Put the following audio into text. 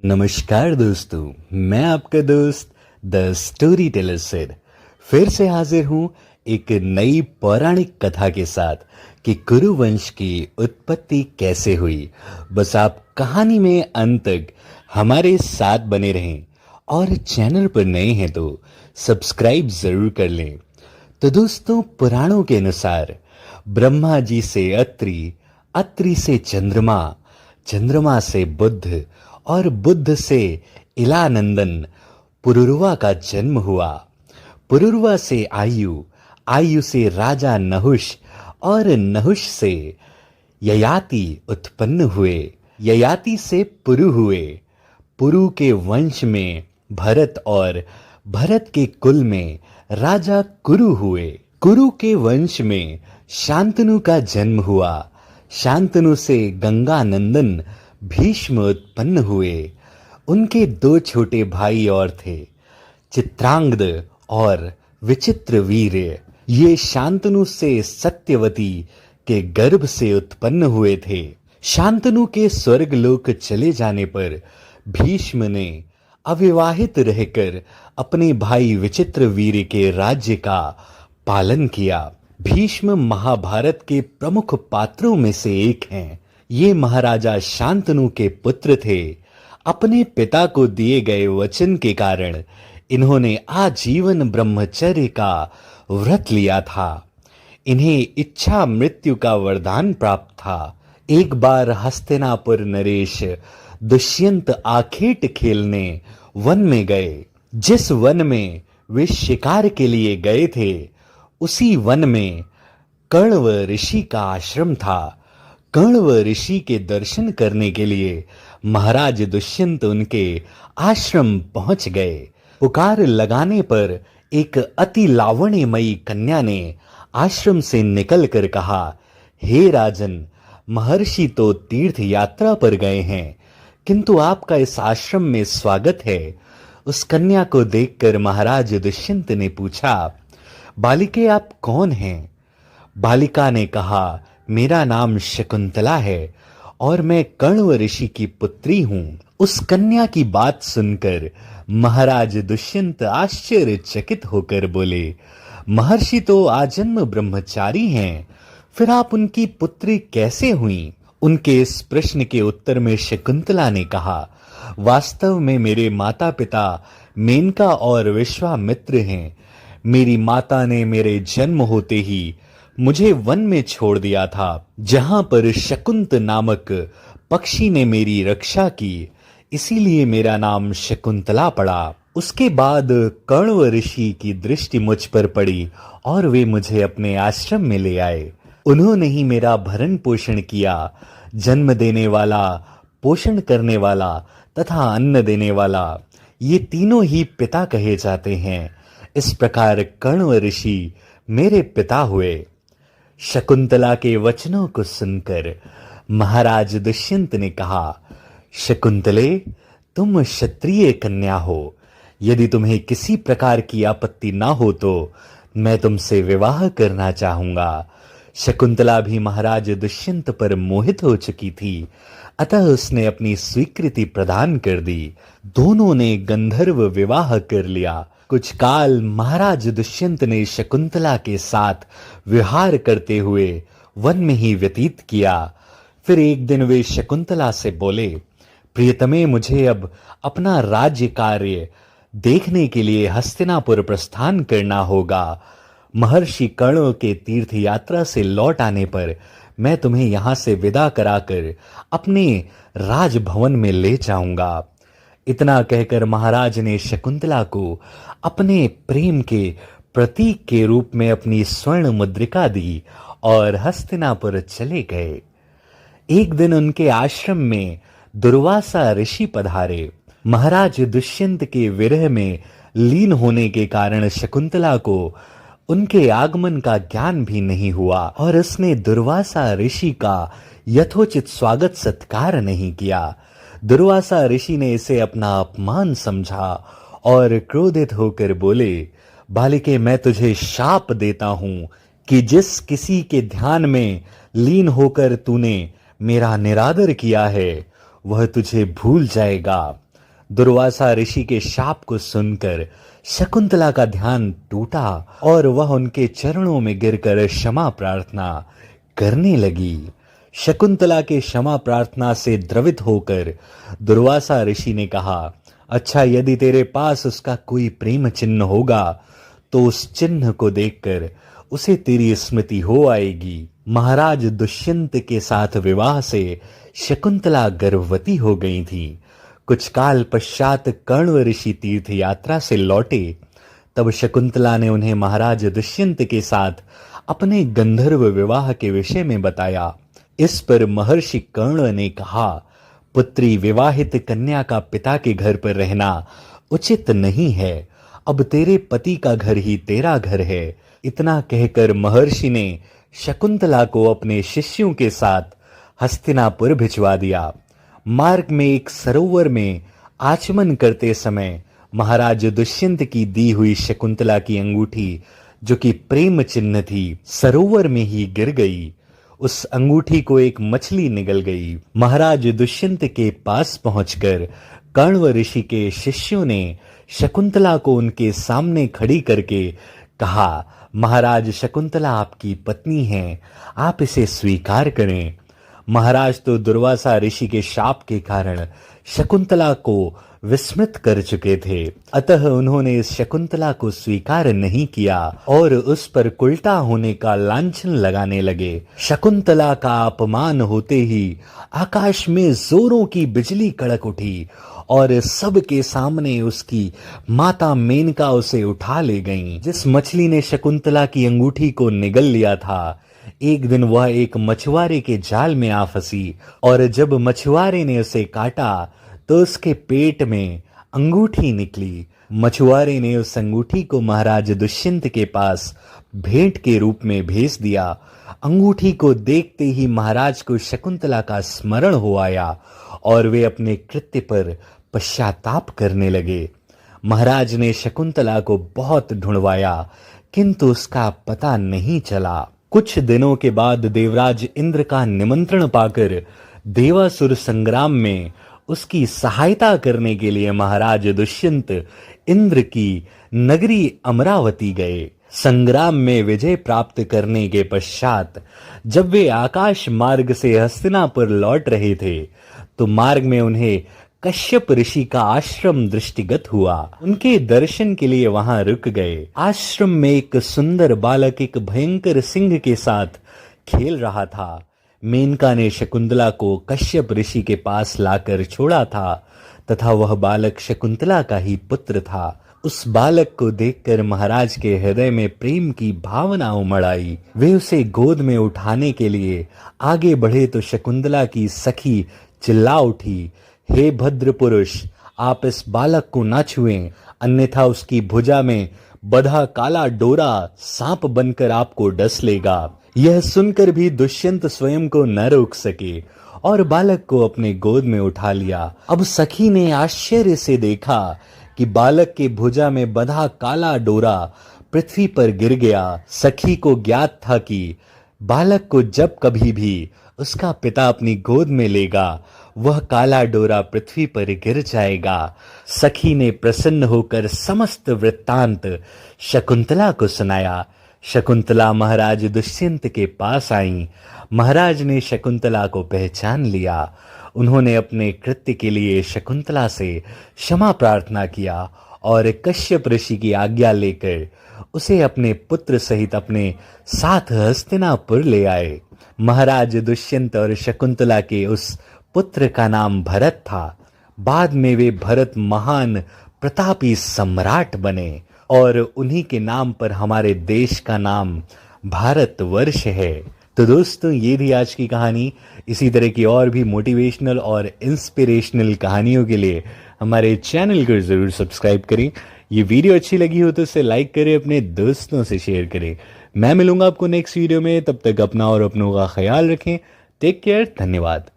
नमस्कार दोस्तों, मैं आपका दोस्त द स्टोरी टेलर सिड फिर से हाजिर हूँ एक नई पौराणिक कथा के साथ कि कुरु वंश की उत्पत्ति कैसे हुई। बस आप कहानी में अंत तक हमारे साथ बने रहें और चैनल पर नए हैं तो सब्सक्राइब जरूर कर लें। तो दोस्तों, पुराणों के अनुसार ब्रह्मा जी से अत्रि, अत्रि से चंद्रमा, चंद्रमा से बुध और बुध से इलानंदन पुरुरवा का जन्म हुआ। पुरुरवा से आयु, आयु से राजा नहुष और नहुष से ययाति उत्पन्न हुए। ययाति से पुरु हुए। पुरु के वंश में भरत और भरत के कुल में राजा कुरु हुए। कुरु के वंश में शांतनु का जन्म हुआ। शांतनु से गंगानंदन भीष्म उत्पन्न हुए। उनके दो छोटे भाई और थे, चित्रांगद और विचित्र वीर। ये शांतनु से सत्यवती के गर्भ से उत्पन्न हुए थे। शांतनु के स्वर्गलोक चले जाने पर भीष्म ने अविवाहित रहकर अपने भाई विचित्र वीर के राज्य का पालन किया। भीष्म महाभारत के प्रमुख पात्रों में से एक हैं। ये महाराजा शांतनु के पुत्र थे। अपने पिता को दिए गए वचन के कारण इन्होंने आजीवन ब्रह्मचर्य का व्रत लिया था। इन्हें इच्छा मृत्यु का वरदान प्राप्त था। एक बार हस्तिनापुर नरेश दुष्यंत आखेट खेलने वन में गए। जिस वन में वे शिकार के लिए गए थे, उसी वन में कण्व ऋषि का आश्रम था। कण्व ऋषि के दर्शन करने के लिए महाराज दुष्यंत उनके आश्रम पहुंच गए। पुकार लगाने पर एक अति लावण्यमयी कन्या ने आश्रम से निकलकर कहा, हे राजन, महर्षि तो तीर्थ यात्रा पर गए हैं, किंतु आपका इस आश्रम में स्वागत है। उस कन्या को देखकर महाराज दुष्यंत ने पूछा, बालिके आप कौन हैं? बालिका ने कहा, मेरा नाम शकुंतला है और मैं कण्व ऋषि की पुत्री हूं। उस कन्या की बात सुनकर महाराज दुष्यंत आश्चर्यचकित होकर बोले, महर्षि तो आजन्म ब्रह्मचारी हैं, फिर आप उनकी पुत्री कैसे हुई? उनके इस प्रश्न के उत्तर में शकुंतला ने कहा, वास्तव में मेरे माता पिता मेनका और विश्वामित्र हैं। मेरी माता ने मेरे जन्म होते ही मुझे वन में छोड़ दिया था, जहां पर शकुंत नामक पक्षी ने मेरी रक्षा की, इसीलिए मेरा नाम शकुंतला पड़ा। उसके बाद कण्व ऋषि की दृष्टि मुझ पर पड़ी और वे मुझे अपने आश्रम में ले आए। उन्होंने ही मेरा भरण पोषण किया। जन्म देने वाला, पोषण करने वाला तथा अन्न देने वाला, ये तीनों ही पिता कहे जाते हैं। इस प्रकार कण्व ऋषि मेरे पिता हुए। शकुंतला के वचनों को सुनकर महाराज दुष्यंत ने कहा, शकुंतले, तुम क्षत्रिय कन्या हो। यदि तुम्हें किसी प्रकार की आपत्ति ना हो तो मैं तुमसे विवाह करना चाहूंगा। शकुंतला भी महाराज दुष्यंत पर मोहित हो चुकी थी, अतः उसने अपनी स्वीकृति प्रदान कर दी। दोनों ने गंधर्व विवाह कर लिया। कुछ काल महाराज दुष्यंत ने शकुंतला के साथ विहार करते हुए वन में ही व्यतीत किया। फिर एक दिन वे शकुंतला से बोले, प्रियतमे, मुझे अब अपना राज्य कार्य देखने के लिए हस्तिनापुर प्रस्थान करना होगा। महर्षि कण्व के तीर्थ यात्रा से लौट आने पर मैं तुम्हें यहां से विदा कराकर अपने राजभवन में ले जाऊंगा। इतना कहकर महाराज ने शकुंतला को अपने प्रेम के प्रतीक के रूप में अपनी स्वर्ण मुद्रिका दी और हस्तिनापुर चले गए। एक दिन उनके आश्रम में दुर्वासा ऋषि पधारे। महाराज दुष्यंत के विरह में लीन होने के कारण शकुंतला को उनके आगमन का ज्ञान भी नहीं हुआ और उसने दुर्वासा ऋषि का यथोचित स्वागत सत्कार नहीं किया। दुर्वासा ऋषि ने इसे अपना अपमान समझा और क्रोधित होकर बोले, बालिके, मैं तुझे शाप देता हूं कि जिस किसी के ध्यान में लीन होकर तूने मेरा निरादर किया है, वह तुझे भूल जाएगा दुर्वासा ऋषि के शाप को सुनकर शकुंतला का ध्यान टूटा और वह उनके चरणों में गिरकर क्षमा प्रार्थना करने लगी। शकुंतला के क्षमा प्रार्थना से द्रवित होकर दुर्वासा ऋषि ने कहा, अच्छा, यदि तेरे पास उसका कोई प्रेम चिन्ह होगा तो उस चिन्ह को देखकर उसे तेरी स्मृति हो आएगी। महाराज दुष्यंत के साथ विवाह से शकुंतला गर्भवती हो गई थी। कुछ काल पश्चात कण्व ऋषि तीर्थ यात्रा से लौटे। तब शकुंतला ने उन्हें महाराज दुष्यंत के साथ अपने गंधर्व विवाह के विषय में बताया। इस पर महर्षि कर्ण ने कहा, पुत्री, विवाहित कन्या का पिता के घर पर रहना उचित नहीं है। अब तेरे पति का घर ही तेरा घर है। इतना कहकर महर्षि ने शकुंतला को अपने शिष्यों के साथ हस्तिनापुर भिजवा दिया। मार्ग में एक सरोवर में आचमन करते समय महाराज दुष्यंत की दी हुई शकुंतला की अंगूठी, जो कि प्रेम चिन्ह थी, सरोवर में ही गिर गई। उस अंगूठी को एक मछली निगल गई। महाराज दुष्यंत के पास पहुंचकर कण्व ऋषि के शिष्यों ने शकुंतला को उनके सामने खड़ी करके कहा, महाराज, शकुंतला आपकी पत्नी है, आप इसे स्वीकार करें। महाराज तो दुर्वासा ऋषि के शाप के कारण शकुंतला को विस्मृत कर चुके थे, अतः उन्होंने इस शकुंतला को स्वीकार नहीं किया और उस पर उल्टा होने का लांछन लगाने लगे। शकुंतला का अपमान होते ही आकाश में जोरों की बिजली कड़क उठी और सबके सामने उसकी माता मेनका उसे उठा ले गईं। जिस मछली ने शकुंतला की अंगूठी को निगल लिया था, एक दिन वह एक मछुआरे के जाल में आ फंसी और जब मछुआरे ने उसे काटा तो उसके पेट में अंगूठी निकली। मछुआरे ने उस अंगूठी को महाराज दुष्यंत के पास भेंट के रूप में भेज दिया। अंगूठी को देखते ही महाराज को शकुंतला का स्मरण हो आया और वे अपने कृत्य पर पश्चाताप करने लगे। महाराज ने शकुंतला को बहुत ढूंढवाया, किंतु उसका पता नहीं चला। कुछ दिनों के बाद देवराज इंद्र का निमंत्रण पाकर देवासुर संग्राम में उसकी सहायता करने के लिए महाराज दुष्यंत इंद्र की नगरी अमरावती गए। संग्राम में विजय प्राप्त करने के पश्चात जब वे आकाश मार्ग से हस्तिनापुर लौट रहे थे तो मार्ग में उन्हें कश्यप ऋषि का आश्रम दृष्टिगत हुआ। उनके दर्शन के लिए वहां रुक गए। आश्रम में एक सुंदर बालक एक भयंकर सिंह के साथ खेल रहा था। मेनका ने शकुंतला को कश्यप ऋषि के पास लाकर छोड़ा था तथा वह बालक शकुंतला का ही पुत्र था। उस बालक को देखकर महाराज के हृदय में प्रेम की भावना उमड़ आई। वे उसे गोद में उठाने के लिए आगे बढ़े तो शकुंतला की सखी चिल्ला उठी, हे भद्र पुरुष, आप इस बालक को ना छुएं, अन्यथा उसकी भुजा में बंधा काला डोरा सांप बनकर आपको डस लेगा। यह सुनकर भी दुष्यंत स्वयं को न रोक सके और बालक को अपने गोद में उठा लिया। अब सखी ने आश्चर्य से देखा कि बालक के भुजा में बंधा काला डोरा पृथ्वी पर गिर गया। सखी को ज्ञात था कि बालक को जब कभी भी उसका पिता अपनी गोद में लेगा वह काला डोरा पृथ्वी पर गिर जाएगा। सखी ने प्रसन्न होकर समस्त वृत्तांत शकुंतला को सुनाया। शकुंतला महाराज दुष्यंत के पास आई। महाराज ने शकुंतला को पहचान लिया। उन्होंने अपने कृत्य के लिए शकुंतला से क्षमा प्रार्थना किया और कश्यप ऋषि की आज्ञा लेकर उसे अपने पुत्र सहित अपने साथ हस्तिनापुर ले आए। महाराज दुष्यंत और शकुंतला के उस पुत्र का नाम भरत था। बाद में वे भरत महान प्रतापी सम्राट बने और उन्हीं के नाम पर हमारे देश का नाम भारतवर्ष है। तो दोस्तों, ये थी आज की कहानी। इसी तरह की और भी मोटिवेशनल और इंस्पिरेशनल कहानियों के लिए हमारे चैनल को जरूर सब्सक्राइब करें। ये वीडियो अच्छी लगी हो तो इसे लाइक करें, अपने दोस्तों से शेयर करें। मैं मिलूंगा आपको नेक्स्ट वीडियो में। तब तक अपना और अपनों का ख्याल रखें। Take care. धन्यवाद।